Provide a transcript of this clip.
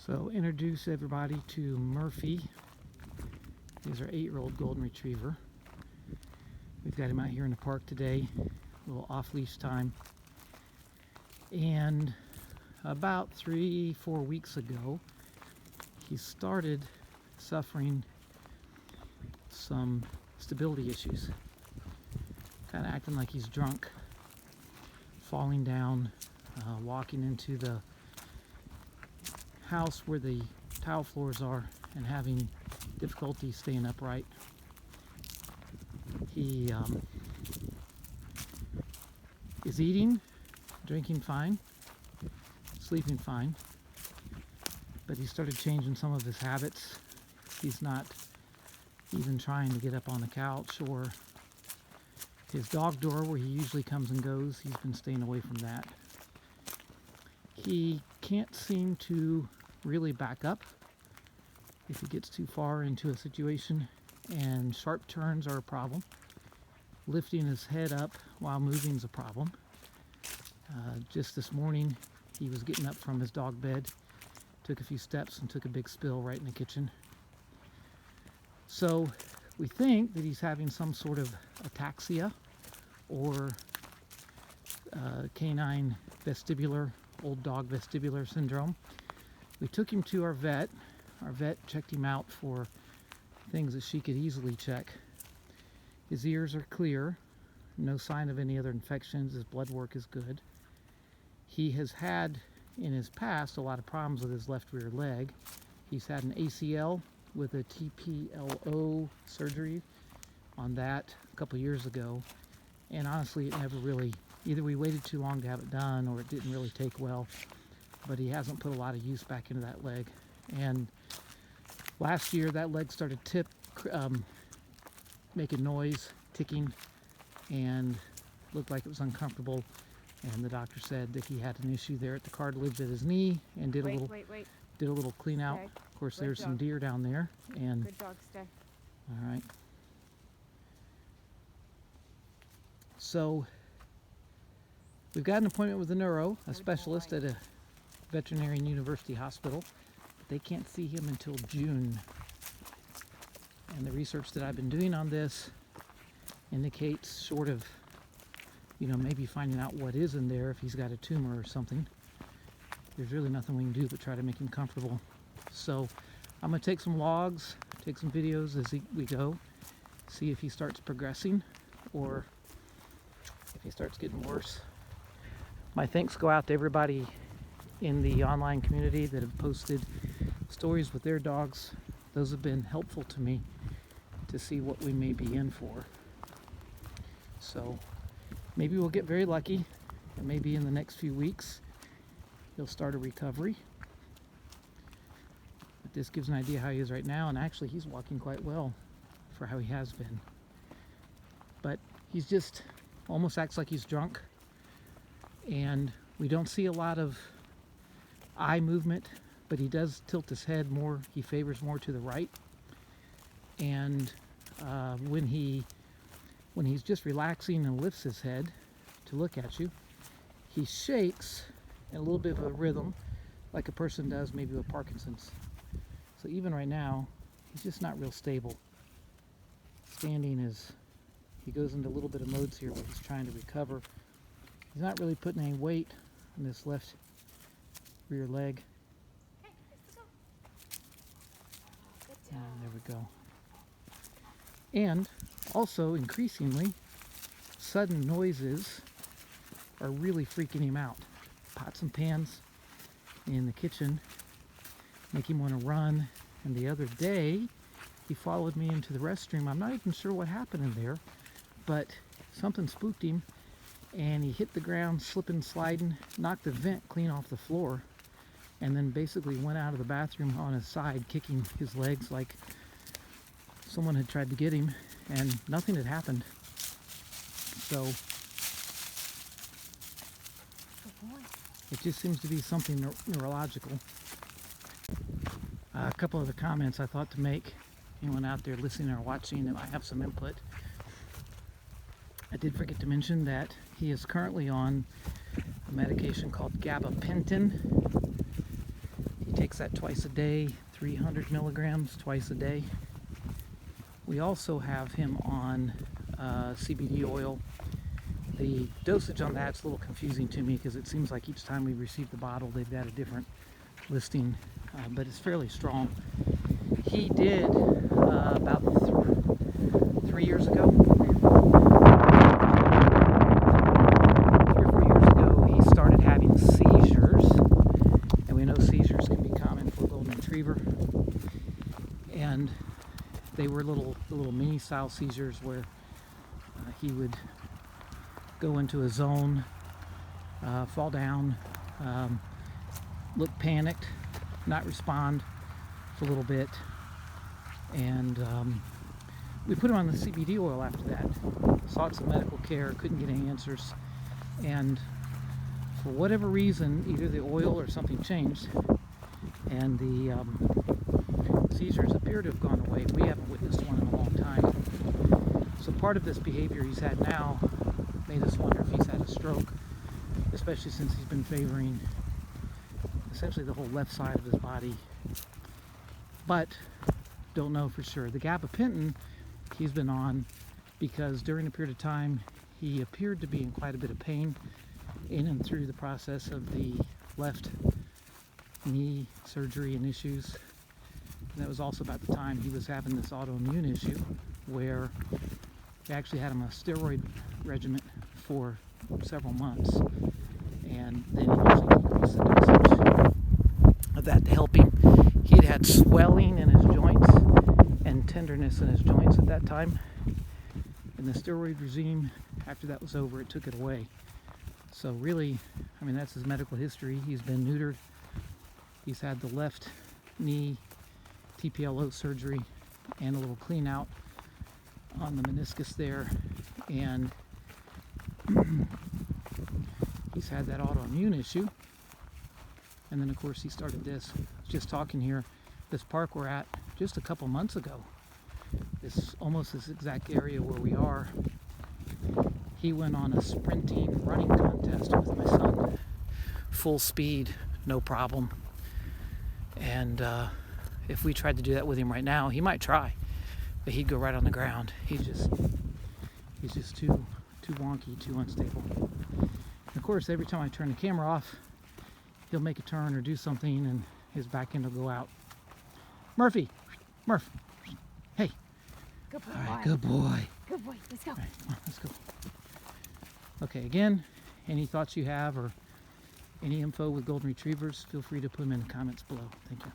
So introduce everybody to Murphy. He's our 8-year-old golden retriever. We've got him out here in the park today, a little off-leash time. And about 3-4 weeks ago, he started suffering some stability issues. Kind of acting like he's drunk, falling down, walking into the house where the tile floors are and having difficulty staying upright. He is eating, drinking fine, sleeping fine, but he started changing some of his habits. He's not even trying to get up on the couch or his dog door where he usually comes and goes. He's been staying away from that. He can't seem to really back up if he gets too far into a situation, and sharp turns are a problem. Lifting his head up while moving is a problem. Just this morning he was getting up from his dog bed, took a few steps and took a big spill right in the kitchen. So we think that he's having some sort of ataxia or canine vestibular, old dog vestibular syndrome. We took him to our vet. Our vet checked him out for things that she could easily check. His ears are clear, no sign of any other infections. His blood work is good. He has had in his past a lot of problems with his left rear leg. He's had an ACL with a TPLO surgery on that a couple years ago, and honestly it never really, either we waited too long to have it done or it didn't really take well, but he hasn't put a lot of use back into that leg. And last year that leg started making noise, ticking, and looked like it was uncomfortable, and the doctor said that he had an issue there at the cartilage at his knee and did a little clean out. Okay. Of course, there's some deer down there, and Good dog, stay. all right. So we've got an appointment with a specialist at a veterinarian university hospital. They can't see him until June. And the research that I've been doing on this indicates sort of, maybe finding out what is in there, if he's got a tumor or something. There's really nothing we can do but try to make him comfortable. So I'm going to take some logs, take some videos as we go, see if he starts progressing or if he starts getting worse. My thanks go out to everybody in the online community that have posted stories with their dogs. Those have been helpful to me to see what we may be in for. So maybe we'll get very lucky, and maybe in the next few weeks he'll start a recovery. But this gives an idea how he is right now, and actually he's walking quite well for how he has been. But he's just almost acts like he's drunk, and we don't see a lot of eye movement, but he does tilt his head more. He favors more to the right, and when he's just relaxing and lifts his head to look at you, he shakes in a little bit of a rhythm like a person does maybe with Parkinson's. So even right now he's just not real stable. Standing is, he goes into a little bit of modes here where he's trying to recover. He's not really putting any weight on this left rear leg. There we go. And also, increasingly, sudden noises are really freaking him out. Pots and pans in the kitchen make him want to run. And the other day, he followed me into the restroom. I'm not even sure what happened in there, but something spooked him, and he hit the ground, slipping, sliding, knocked the vent clean off the floor, and then basically went out of the bathroom on his side, kicking his legs like someone had tried to get him, and nothing had happened. So it just seems to be something neurological. A couple of the comments I thought to make, anyone out there listening or watching that might have some input. I did forget to mention that he is currently on a medication called gabapentin. He Takes that twice a day, 300 milligrams twice a day. We also have him on CBD oil. The dosage on that's a little confusing to me because it seems like each time we receive the bottle they've got a different listing, but it's fairly strong. He did about 3 years ago. 3 or 4 years ago, he started having seizures, and we know seizures can be common for a golden retriever. And they were little mini style seizures where he would go into a zone, fall down, look panicked, not respond for a little bit, and we put him on the CBD oil after that. Sought some medical care, couldn't get any answers, and for whatever reason, either the oil or something changed, and the seizures appear to have gone away. We haven't witnessed one in a long time. So part of this behavior he's had now made us wonder if he's had a stroke, especially since he's been favoring essentially the whole left side of his body. But don't know for sure. The gabapentin he's been on because during a period of time he appeared to be in quite a bit of pain in and through the process of the left knee surgery and issues. And that was also about the time he was having this autoimmune issue where they actually had him on a steroid regimen for several months, and then he usually decreased the dosage of that to help him. He had swelling in his joints and tenderness in his joints at that time, and the steroid regime, after that was over, it took it away. So really, I mean, that's his medical history. He's been neutered. He's had the left knee TPLO surgery and a little clean out on the meniscus there, and he's had that autoimmune issue. And then of course he started this. Just talking here, this park we're at just a couple months ago, almost this exact area where we are, he went on a sprinting running contest with my son, full speed, no problem. And if we tried to do that with him right now, he might try, but he'd go right on the ground. He's just too wonky, too unstable. And of course, every time I turn the camera off, he'll make a turn or do something, and his back end will go out. Murph, hey. Good boy. All right, good boy. Good boy. Let's go. All right, come on, let's go. Okay, again, any thoughts you have or any info with golden retrievers, feel free to put them in the comments below. Thank you.